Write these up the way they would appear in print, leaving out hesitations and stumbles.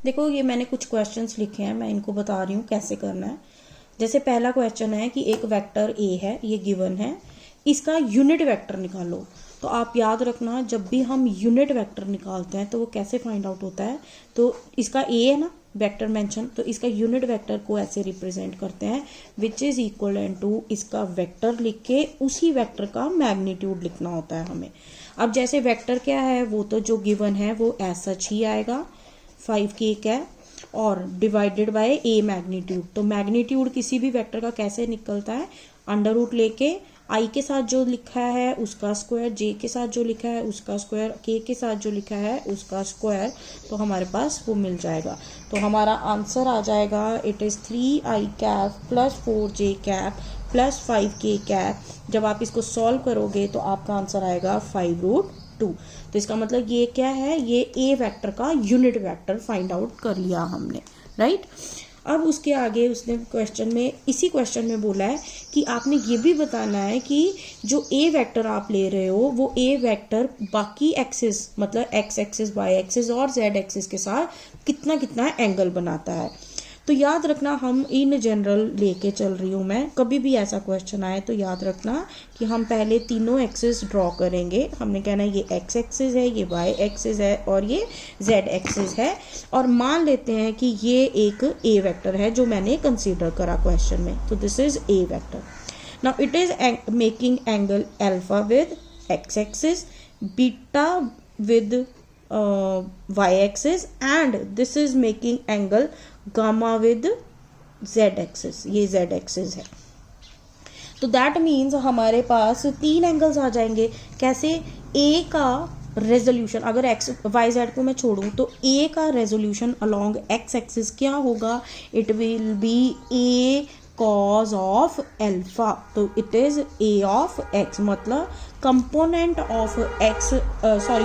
देखो ये मैंने कुछ क्वेश्चंस लिखे हैं, मैं इनको बता रही हूँ कैसे करना है। जैसे पहला क्वेश्चन है कि एक वेक्टर ए है, ये गिवन है, इसका यूनिट वेक्टर निकालो। तो आप याद रखना जब भी हम यूनिट वेक्टर निकालते हैं तो वो कैसे फाइंड आउट होता है। तो इसका ए है ना वेक्टर मेंशन, तो इसका यूनिट वेक्टर को ऐसे रिप्रेजेंट करते हैं विच इज इक्वल टू इसका वेक्टर लिख के उसी वेक्टर का मैग्नीट्यूड लिखना होता है हमें। अब जैसे वेक्टर क्या है, वो तो जो गिवन है वो एज सच ही आएगा 5k है और डिवाइडेड बाय ए मैग्नीट्यूड। तो मैग्नीट्यूड किसी भी वेक्टर का कैसे निकलता है, अंडर रूट लेके आई के साथ जो लिखा है उसका स्क्वायर, जे के साथ जो लिखा है उसका स्क्वायर, के साथ जो लिखा है उसका स्क्वायर, तो हमारे पास वो मिल जाएगा। तो हमारा आंसर आ जाएगा it is 3i cap plus 4j cap plus 5k cap. जब आप इसको सॉल्व करोगे तो आपका आंसर आएगा 5√2। तो इसका मतलब ये क्या है, ये ए वेक्टर का यूनिट वेक्टर फाइंड आउट कर लिया हमने, राइट। अब उसके आगे उसने क्वेश्चन में, इसी क्वेश्चन में बोला है कि आपने ये भी बताना है कि जो ए वेक्टर आप ले रहे हो वो ए वेक्टर बाकी एक्सिस मतलब एक्स एक्सिस, वाई एक्सिस और जेड एक्सिस के साथ कितना कितना एंगल बनाता है। तो याद रखना हम इन जनरल लेके चल रही हूँ मैं, कभी भी ऐसा क्वेश्चन आए तो याद रखना कि हम पहले तीनों एक्सिस ड्रॉ करेंगे। हमने कहना है ये एक्स एक्सिस है, ये वाई एक्सिस है और ये जेड एक्सिस है, और मान लेते हैं कि ये एक ए वेक्टर है जो मैंने कंसीडर करा क्वेश्चन में। तो this is a vector. Now it is making angle alpha with x axis, beta with y axis and this is making angle gamma with z axis, ये z axis है। तो that means हमारे पास तीन angles आ जाएंगे। कैसे, a का resolution, अगर x Y Z को मैं छोड़ूं तो a का रेजोल्यूशन अलोंग x एक्सिस क्या होगा, it will be a cos of alpha. तो it is a of x, मतलब component of x,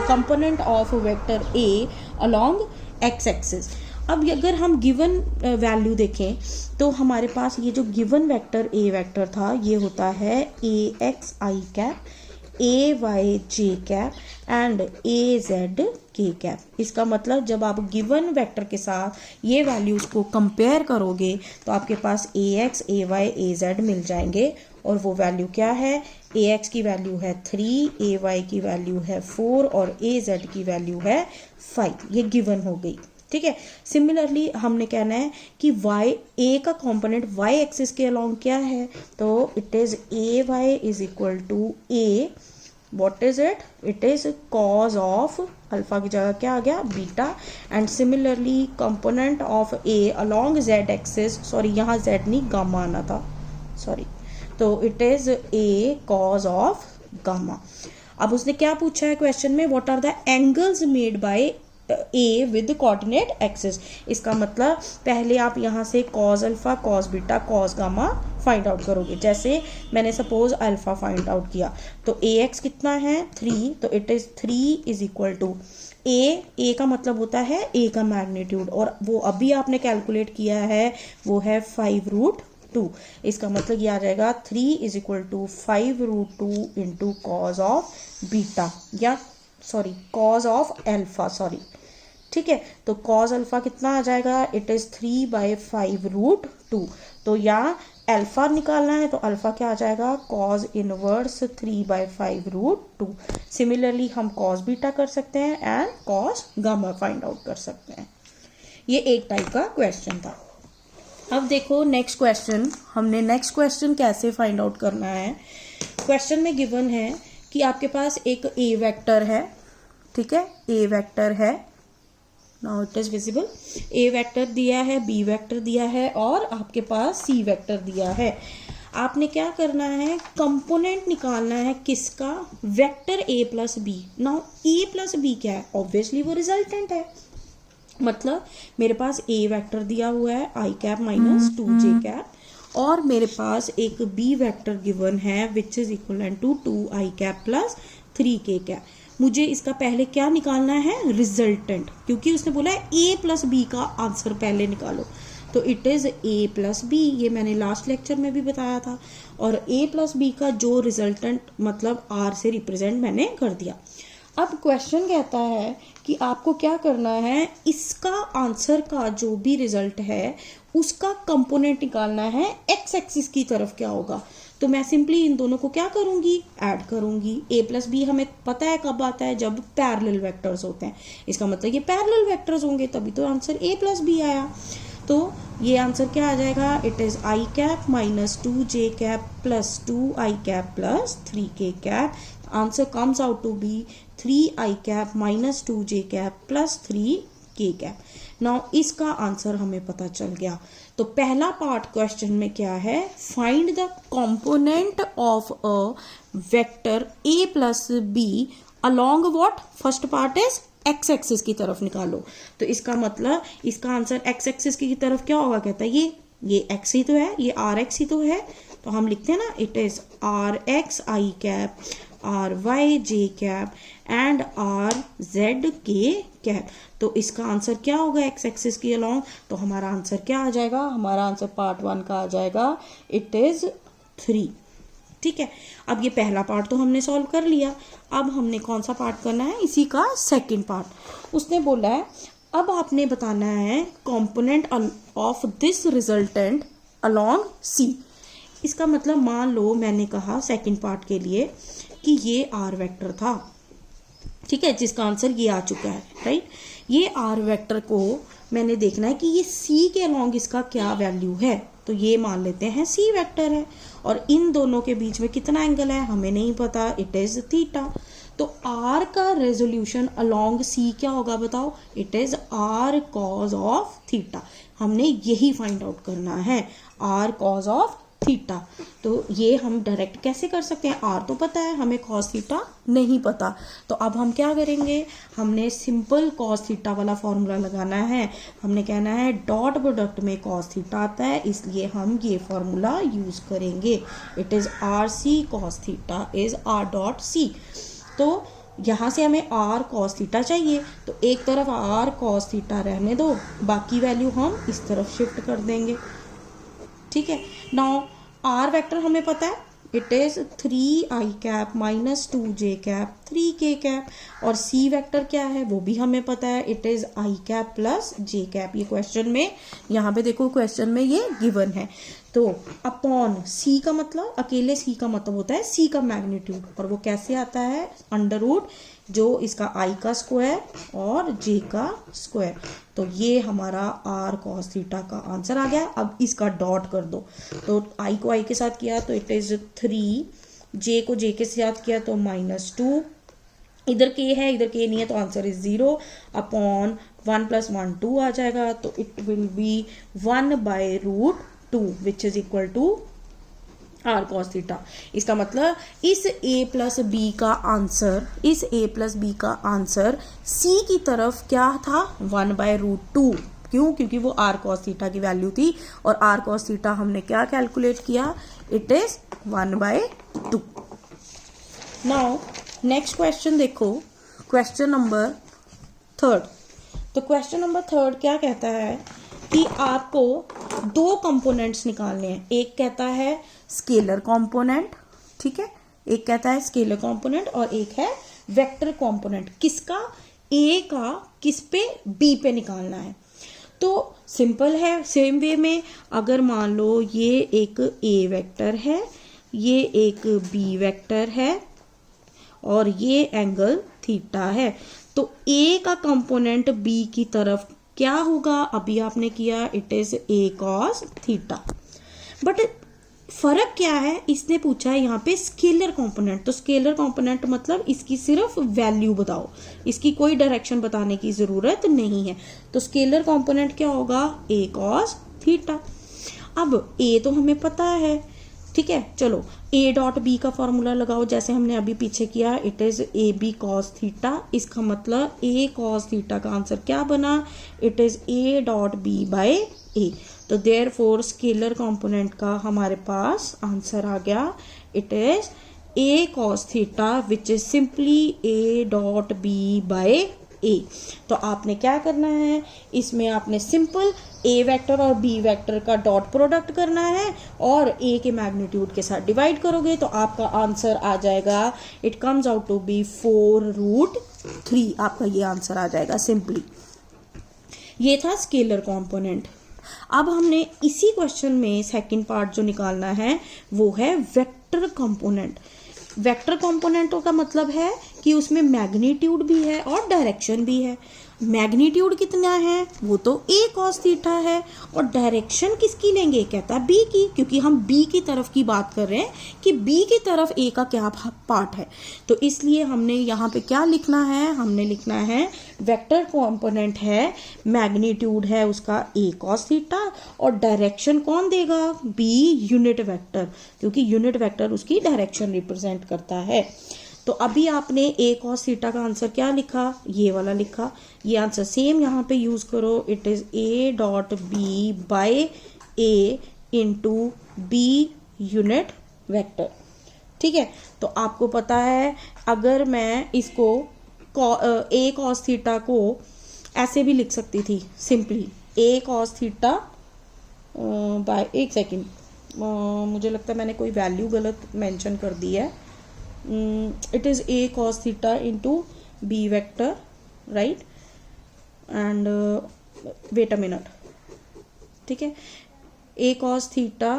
component of vector a along x axis. अब अगर हम गिवन वैल्यू देखें तो हमारे पास ये जो गिवन वेक्टर a वेक्टर था ये होता है ax i cap, ay j cap and az k cap. इसका मतलब जब आप गिवन वेक्टर के साथ ये वैल्यूज को कंपेयर करोगे तो आपके पास ax ay az मिल जाएंगे, और वो वैल्यू क्या है, ax की वैल्यू है 3, ay की वैल्यू है 4 और az की वैल्यू है 5। ये गिवन हो गई, ठीक है। सिमिलरली हमने कहना है कि y a का कंपोनेंट y एक्सिस के अलोंग क्या है, तो it is ay is equal to a, what is it, it is cos of alpha की जगह क्या आ गया, beta, and similarly component of a along z axis, sorry यहाँ z नहीं गामा आना था, सॉरी, तो it is a cos of gamma. अब उसने क्या पूछा है क्वेश्चन में, what are the angles made by A with coordinate axis. इसका मतलब पहले आप यहाँ से cos alpha, cos beta, cos gamma find out करोगे। जैसे मैंने सपोज अल्फा फाइंड आउट किया तो ए एक्स कितना है 3, तो it is 3 is equal to A का मतलब होता है ए का मैग्नीट्यूड, और वो अभी आपने कैलकुलेट किया है वो है 5√2। इसका मतलब ये आ जाएगा 3 is equal to 5√2 into cos of beta, या sorry cos of alpha, sorry, ठीक है। तो कॉज अल्फा कितना आ जाएगा, इट इज 3/5√2। तो यहाँ अल्फा निकालना है तो अल्फा क्या आ जाएगा, कॉज इनवर्स 3/5√2। सिमिलरली हम कॉस बीटा कर सकते हैं and cos gamma find out कर सकते हैं। ये एक टाइप का क्वेश्चन था। अब देखो नेक्स्ट क्वेश्चन, हमने नेक्स्ट क्वेश्चन कैसे फाइंड आउट करना है। क्वेश्चन में गिवन है कि आपके पास एक ए वेक्टर है, ठीक है, ए वेक्टर है, now it is visible, A vector दिया है, बी वेक्टर दिया है और आपके पास सी वेक्टर दिया है। आपने क्या करना है, कंपोनेंट निकालना है किसका, vector A plus B. Now A plus B क्या है, ऑब्वियसली वो रिजल्टेंट है, मतलब मेरे पास ए वेक्टर दिया हुआ है आई कैप माइनस 2j कैप, और मेरे पास एक बी वेक्टर गिवन है which is equal to 2i cap plus 3k cap. मुझे इसका पहले क्या निकालना है, रिजल्टेंट, क्योंकि उसने बोला है a प्लस बी का आंसर पहले निकालो। तो it is a plus B, ये मैंने लास्ट लेक्चर में भी बताया था, और a प्लस बी का जो रिजल्टेंट मतलब r से रिप्रेजेंट मैंने कर दिया। अब क्वेश्चन कहता है कि आपको क्या करना है, इसका आंसर का जो भी रिजल्ट है उसका कंपोनेंट निकालना है, एक्स एक्सिस की तरफ क्या होगा। तो मैं सिंपली इन दोनों को क्या करूंगी, ऐड करूंगी। a प्लस बी हमें पता है कब आता है, जब पैरेलल वेक्टर्स होते हैं। इसका मतलब ये पैरेलल वेक्टर्स होंगे तभी तो आंसर a प्लस बी आया। तो ये आंसर क्या आ जाएगा, it is i cap minus 2j cap plus 2i cap plus 3k cap. Answer comes out to be 3i cap minus 2j cap plus 3k cap. Now इसका answer हमें पता चल गया। तो पहला पार्ट क्वेश्चन में क्या है, find the component of a vector a plus B along what, first part is x axis की तरफ निकालो। तो इसका मतलब इसका आंसर एक्स एक्सिस की तरफ क्या होगा, कहता है ये एक्स ही तो है, ये आर एक्स ही तो है। तो हम लिखते हैं ना, it is r x i cap r y j cap and r z k cap. तो इसका आंसर क्या होगा एक्स एक्सिस की अलोंग। तो हमारा आंसर क्या आ जाएगा, हमारा आंसर पार्ट 1 का आ जाएगा, इट इज 3। ठीक है, अब ये पहला पार्ट तो हमने सॉल्व कर लिया। अब हमने कौन सा पार्ट करना है, इसी का सेकंड पार्ट। उसने बोला है अब आपने बताना है component of this resultant along C. इसका मतलब मान लो मैंने कहा सेकंड पार्ट के लिए कि ये आर वेक्टर था, ठीक है, जिसका आंसर ये आ चुका है, राइट। ये आर वेक्टर को मैंने देखना है कि ये सी के अलोंग इसका क्या वैल्यू है। तो ये मान लेते हैं सी वेक्टर है और इन दोनों के बीच में कितना एंगल है हमें नहीं पता, इट इज थीटा। तो आर का रेजोल्यूशन अलोंग सी क्या होगा बताओ, it is r cos of theta. हमने यही फाइंड आउट करना है, आर कॉज ऑफ थीटा। तो ये हम डायरेक्ट कैसे कर सकते हैं, आर तो पता है हमें कॉस थीटा नहीं पता। तो अब हम क्या करेंगे, हमने सिंपल कॉस थीटा वाला फॉर्मूला लगाना है। हमने कहना है डॉट प्रोडक्ट में कॉस थीटा आता है, इसलिए हम ये फॉर्मूला यूज करेंगे। It is r c cos theta is r dot c. तो यहाँ से हमें आर कॉस थीटा चाहिए, तो एक तरफ आर कॉस थीटा रहने दो, बाकी वैल्यू हम इस तरफ शिफ्ट कर देंगे। ठीक है, नाउ आर वेक्टर हमें पता है, it is 3i cap minus 2j cap 3k cap. और सी वेक्टर क्या है वो भी हमें पता है, it is i cap plus j cap. ये क्वेश्चन में, यहाँ पे देखो क्वेश्चन में ये गिवन है। तो अपॉन सी का मतलब, अकेले सी का मतलब होता है सी का मैग्नीट्यूड, और वो कैसे आता है, अंडर रूट जो इसका i का स्क्वायर और j का स्क्वायर। तो ये हमारा r cos थीटा का आंसर आ गया। अब इसका डॉट कर दो, तो i को i के साथ किया तो इट इज 3, j को j के साथ किया तो -2, इधर k है इधर k नहीं है तो आंसर इज 0 अपॉन 1 + 1 2 आ जाएगा। तो it will be 1/√2 which is equal to r cos theta. इसका मतलब इस a प्लस बी का आंसर, इस a प्लस बी का आंसर c की तरफ क्या था, 1/√2। क्यों, क्योंकि वो आर कॉस थीटा की वैल्यू थी, और आर कॉस थीटा हमने क्या कैलकुलेट किया, it is 1/2। Now next question देखो, क्वेश्चन नंबर 3। तो क्वेश्चन नंबर 3 क्या कहता है कि आपको दो कंपोनेंट्स निकालने हैं। एक कहता है स्केलर कंपोनेंट, ठीक है, एक कहता है स्केलर कंपोनेंट और एक है वेक्टर कंपोनेंट। किसका, ए का किस पे, बी पे निकालना है। तो सिंपल है, सेम वे में अगर मान लो ये एक ए वेक्टर है, ये एक बी वेक्टर है और ये एंगल थीटा है, तो ए का कंपोनेंट बी की तरफ क्या होगा, अभी आपने किया, it is A cos theta. But फर्क क्या है, इसने पूछा है यहाँ पे स्केलर कंपोनेंट। तो स्केलर कंपोनेंट मतलब इसकी सिर्फ वैल्यू बताओ, इसकी कोई डायरेक्शन बताने की जरूरत नहीं है। तो स्केलर कंपोनेंट क्या होगा, ए कॉस थीटा। अब ए तो हमें पता है, ठीक है, चलो ए डॉट बी का फॉर्मूला लगाओ जैसे हमने अभी पीछे किया, it is A B cos theta. इसका मतलब ए कॉस थीटा का आंसर क्या बना, it is A dot B by A. तो देयरफॉर स्केलर कंपोनेंट का हमारे पास आंसर आ गया, it is A cos theta which is simply A dot B by A. तो आपने क्या करना है, इसमें आपने सिंपल ए वेक्टर और बी वेक्टर का डॉट प्रोडक्ट करना है और ए के मैग्नीट्यूड के साथ डिवाइड करोगे तो आपका आंसर आ जाएगा, it comes out to be 4√8। 3 आपका ये आंसर आ जाएगा सिंपली। ये था स्केलर कंपोनेंट। अब हमने इसी क्वेश्चन में सेकंड पार्ट जो निकालना है वो है वेक्टर कंपोनेंट। वेक्टर कंपोनेंटों का मतलब है कि उसमें मैग्नीट्यूड भी है और डायरेक्शन भी है। मैग्नीट्यूड कितना है, वो तो a cos थीटा है, और डायरेक्शन किसकी लेंगे, कहता है b की, क्योंकि हम b की तरफ की बात कर रहे हैं कि b की तरफ a का क्या पार्ट है। तो इसलिए हमने यहाँ पे क्या लिखना है, हमने लिखना है वेक्टर कंपोनेंट है, मैग्नीट्यूड है उसका a cos थीटा, और डायरेक्शन कौन देगा, b यूनिट वेक्टर, क्योंकि यूनिट वेक्टर उसकी डायरेक्शन रिप्रेजेंट करता है। तो अभी आपने a cos थीटा का आंसर क्या लिखा, ये वाला लिखा। ये आंसर सेम यहाँ पे यूज करो, it is a dot B by a into B unit vector. ठीक है, तो आपको पता है अगर मैं इसको a cos थीटा को ऐसे भी लिख सकती थी simply, a cos theta by, एक सेकेंड, मुझे लगता है मैंने कोई वैल्यू गलत मेंशन कर दी है। It is a cos theta into b vector, right, and wait a minute, ठीक है, a cos theta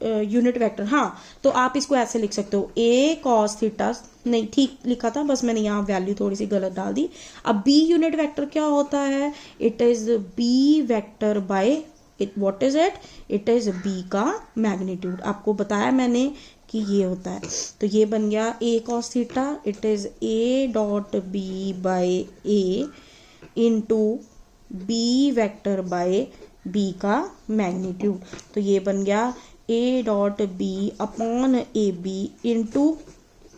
unit vector. हाँ, तो आप इसको ऐसे लिख सकते हो, a cos थीटा, नहीं ठीक लिखा था, बस मैंने यहाँ वैल्यू थोड़ी सी गलत डाल दी। अब b यूनिट वेक्टर क्या होता है, it is b vector by it, what is it, it is b का मैग्नीट्यूड। आपको बताया मैंने कि ये होता है, तो ये बन गया a cos theta, it is a dot B by a into B vector by b का मैग्नीट्यूड। तो ये बन गया a dot B upon A B into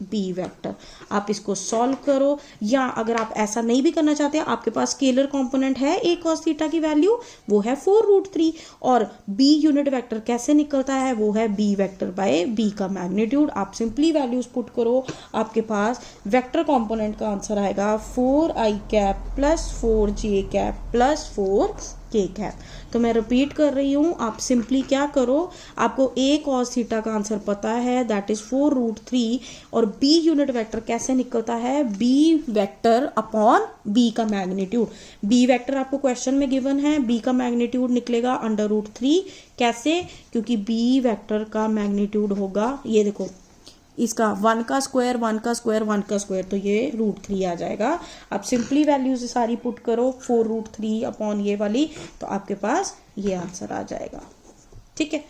B vector. आप इसको सॉल्व करो, या अगर आप ऐसा नहीं भी करना चाहते, आपके पास स्केलर कंपोनेंट है a cos थीटा की वैल्यू, वो है 4√3, और b यूनिट वेक्टर कैसे निकलता है, वो है b वेक्टर बाय b का मैग्नीट्यूड। आप सिंपली वैल्यूज पुट करो, आपके पास वेक्टर कंपोनेंट का आंसर आएगा 4i cap plus 4j cap plus 4k cap. तो मैं रिपीट कर रही हूँ, आप सिंपली क्या करो, आपको a cos थीटा का आंसर पता है, दैट इज 4√3, और b यूनिट वेक्टर कैसे निकलता है, b वेक्टर अपॉन b का मैग्नीट्यूड। b वेक्टर आपको क्वेश्चन में गिवन है, b का मैग्नीट्यूड निकलेगा √3। कैसे, क्योंकि b वेक्टर का मैग्नीट्यूड होगा, ये देखो, इसका 1 का स्क्वायर 1 का स्क्वायर 1 का स्क्वायर, तो ये √3 आ जाएगा। आप सिंपली वैल्यूज सारी पुट करो, 4√3 अपॉन ये वाली, तो आपके पास ये आंसर आ जाएगा। ठीक है।